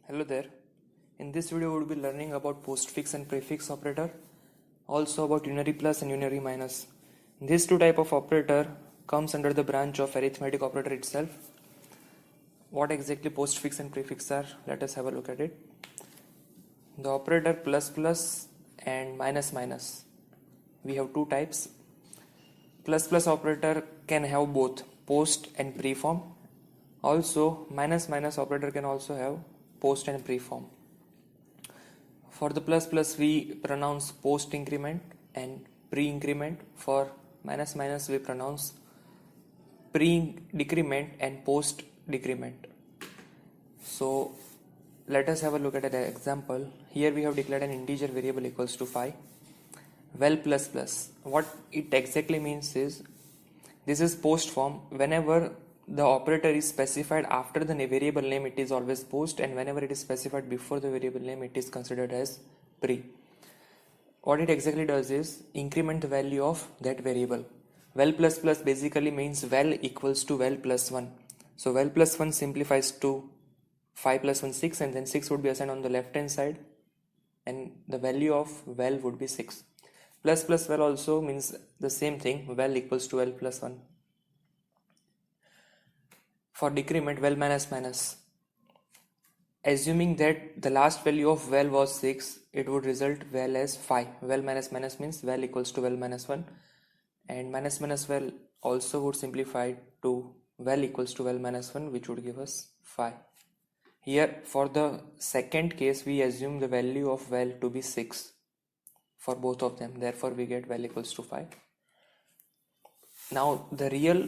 Hello there. In this video, we will be learning about postfix and prefix operator, also about unary plus and unary minus. These two type of operator comes under the branch of arithmetic operator itself. What exactly postfix and prefix are? Let us have a look at it. The operator plus plus and minus minus. We have two types. Plus plus operator can have both post and pre form. Also, minus minus operator can also have post and pre-form. For the plus plus we pronounce post increment and pre-increment. For minus minus we pronounce pre-decrement and post decrement. So let us have a look at an example. Here we have declared an integer variable equals to 5. Well plus plus. What it exactly means is, this is post form. Whenever the operator is specified after the variable name, it is always post, and whenever it is specified before the variable name, it is considered as pre. What it exactly does is increment the value of that variable. Well plus plus basically means well equals to well plus 1. So well plus 1 simplifies to 5 plus 1 6, and then 6 would be assigned on the left hand side, and the value of well would be 6. Plus plus well also means the same thing, well equals to well plus 1. For decrement, well minus minus. Assuming that the last value of well was 6, it would result well as 5. Well minus minus means well equals to well minus 1, and minus minus well also would simplify to well equals to well minus 1, which would give us 5. Here for the second case, we assume the value of well to be 6 for both of them, therefore we get well equals to 5. Now the real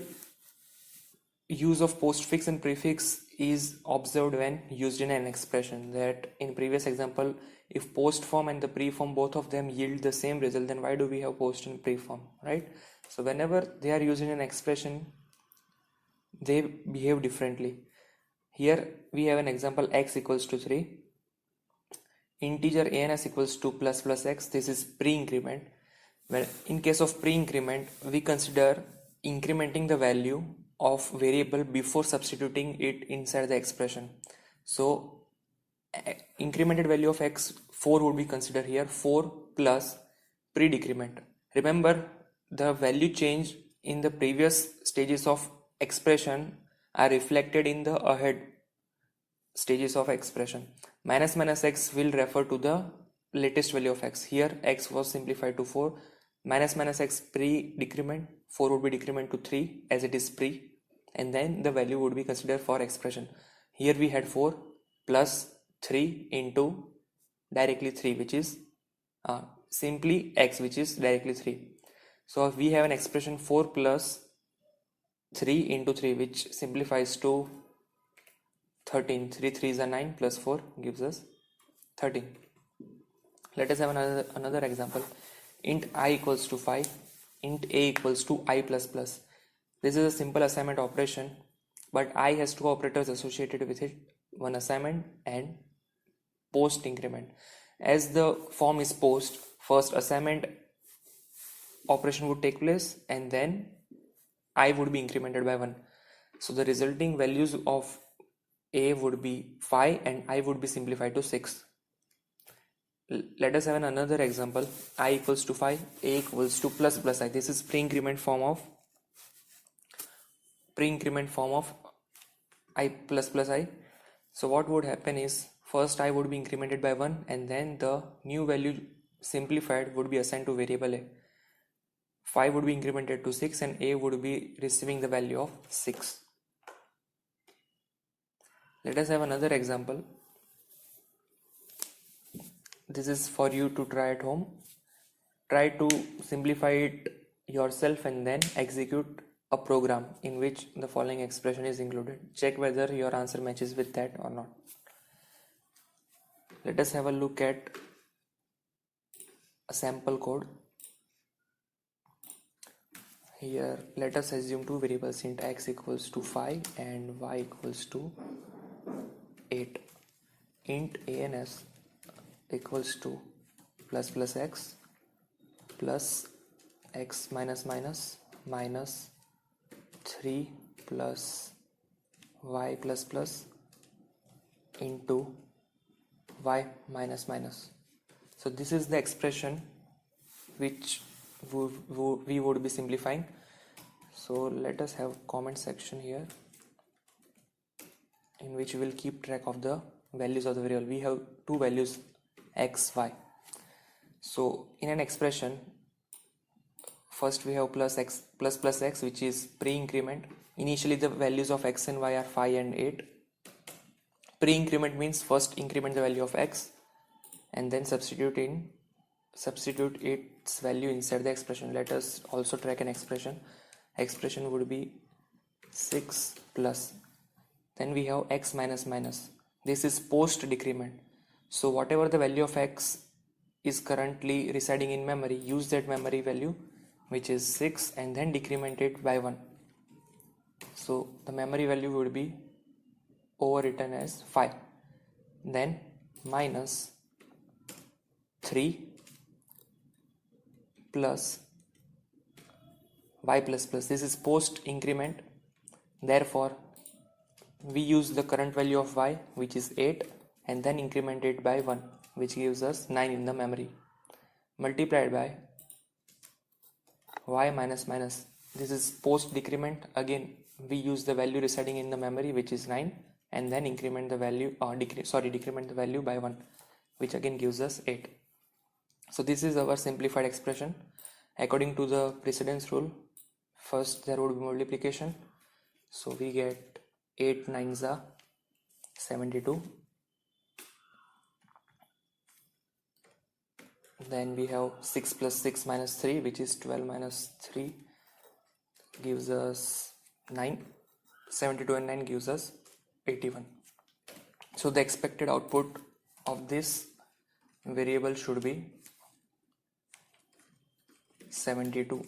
use of postfix and prefix is observed when used in an expression. That in previous example, if post form and the pre form, both of them yield the same result, then why do we have post and pre form, right? So whenever they are used in an expression, they behave differently. Here we have an example, x equals to 3, integer ans equals to plus plus x. This is pre-increment. Well, in case of pre-increment, we consider incrementing the value of variable before substituting it inside the expression. So incremented value of x 4 would be considered here, 4 plus pre-decrement. Remember, the value change in the previous stages of expression are reflected in the ahead stages of expression. Minus minus x will refer to the latest value of x. Here x was simplified to 4. Minus minus x pre-decrement, 4 would be decrement to 3 as it is pre, and then the value would be considered for expression. Here we had 4 plus 3 into directly 3, which is simply x, which is directly 3. So we have an expression 4 plus 3 into 3, which simplifies to 13. 3 3s are 9 plus 4 gives us 13. Let us have another example. Int I equals to 5, int a equals to I plus plus. This is a simple assignment operation, but I has two operators associated with it, one assignment and post increment. As the form is post, first assignment operation would take place and then I would be incremented by 1. So the resulting values of a would be 5 and I would be simplified to 6. Let us have another example. I equals to 5, a equals to plus plus I. This is pre-increment form of I plus plus I. So what would happen is, first I would be incremented by 1 and then the new value simplified would be assigned to variable a. 5 would be incremented to 6 and a would be receiving the value of 6. Let us have another example. This is for you to try at home. Try to simplify it yourself and then execute a program in which the following expression is included. Check whether your answer matches with that or not. Let us have a look at a sample code. Here let us assume two variables, int x equals to 5 and y equals to 8. Int ans equals to plus plus x plus x minus minus minus 3 plus y plus plus into y minus minus. So this is the expression which we would be simplifying. So let us have comment section here in which we will keep track of the values of the variable. We have two values x, y. So in an expression, first we have plus x plus x, which is pre-increment. Initially the values of x and y are 5 and 8. Pre-increment means first increment the value of x and then substitute its value inside the expression. Let us also track an expression. Expression would be 6 plus, then we have x minus minus. This is post decrement. So whatever the value of x is currently residing in memory, use that memory value, which is 6, and then decrement it by 1. So the memory value would be overwritten as 5. Then minus 3 plus y plus plus. This is post increment. Therefore we use the current value of y, which is 8, and then increment it by 1, which gives us 9 in the memory, multiplied by y minus minus. This is post decrement. Again we use the value residing in the memory, which is 9, and then increment the value decrement the value by 1, which again gives us 8. So this is our simplified expression. According to the precedence rule, first there would be multiplication. So we get 8 9s are 72. Then we have 6 plus 6 minus 3, which is 12 minus 3, gives us 9. 72 and 9 gives us 81. So the expected output of this variable should be 72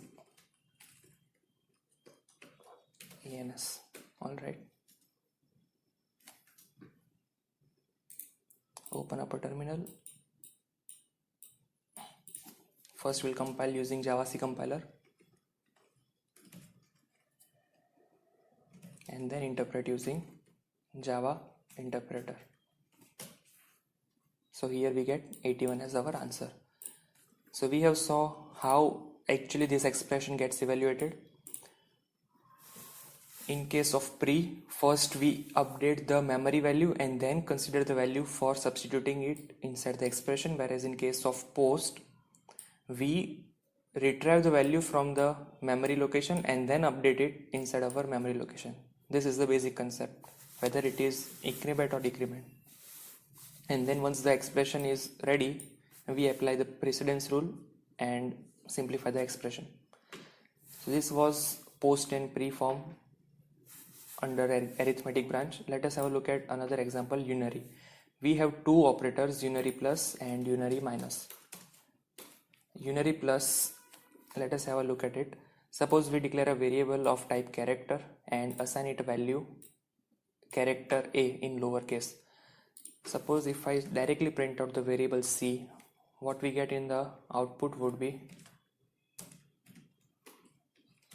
ENS. Alright. Open up a terminal. First we'll compile using Java C compiler, and then interpret using Java interpreter. So here we get 81 as our answer. So we have saw how actually this expression gets evaluated. In case of pre, first we update the memory value and then consider the value for substituting it inside the expression, whereas in case of post, we retrieve the value from the memory location and then update it inside our memory location. This is the basic concept, whether it is increment or decrement. And then once the expression is ready, we apply the precedence rule and simplify the expression. So this was post and pre form under arithmetic branch. Let us have a look at another example, unary. We have two operators, unary plus and unary minus. Unary plus, let us have a look at it. Suppose we declare a variable of type character and assign it a value character a in lowercase. Suppose if I directly print out the variable c, what we get in the output would be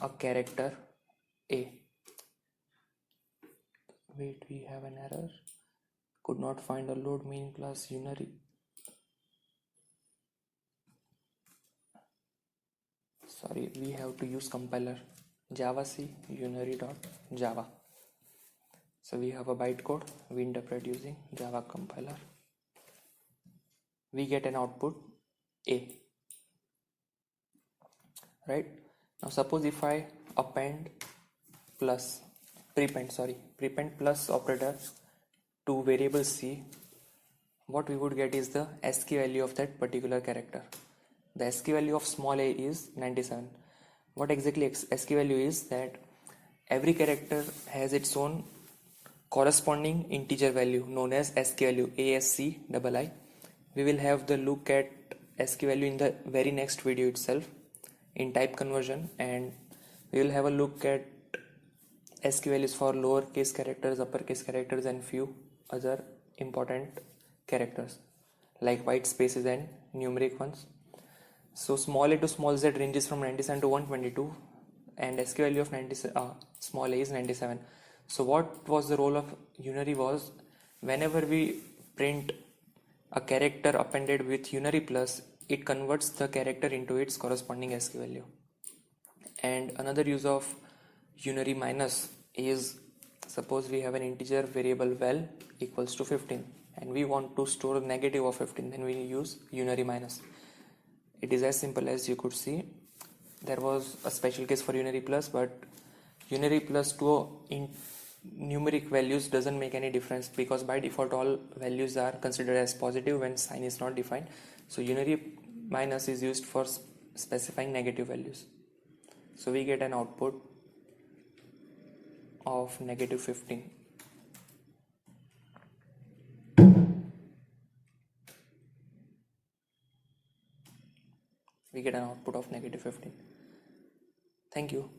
a character a. Wait, we have an error. Could not find a load main class unary. Sorry, we have to use compiler java c unary.java. So we have a bytecode, we interpret using Java compiler. We get an output A. Right? Now suppose if I append plus prepend plus operator to variable C, what we would get is the ASCII value of that particular character. The ASCII value of small a is 97. What exactly ASCII value is that every character has its own corresponding integer value known as ASCII value, ASCII. We will have the look at ASCII value in the very next video itself in type conversion, and we will have a look at ASCII values for lowercase characters, uppercase characters, and few other important characters like white spaces and numeric ones. So small a to small z ranges from 97 to 122, and ASCII value of small a is 97. So what was the role of unary was, whenever we print a character appended with unary plus, it converts the character into its corresponding ASCII value. And another use of unary minus is, suppose we have an integer variable val equals to 15 and we want to store negative of 15, then we use unary minus. It is as simple as you could see. There was a special case for unary plus, but unary plus to in numeric values doesn't make any difference because by default all values are considered as positive when sign is not defined. So unary minus is used for specifying negative values. So we get an output of negative 15. We get an output of negative 15. Thank you.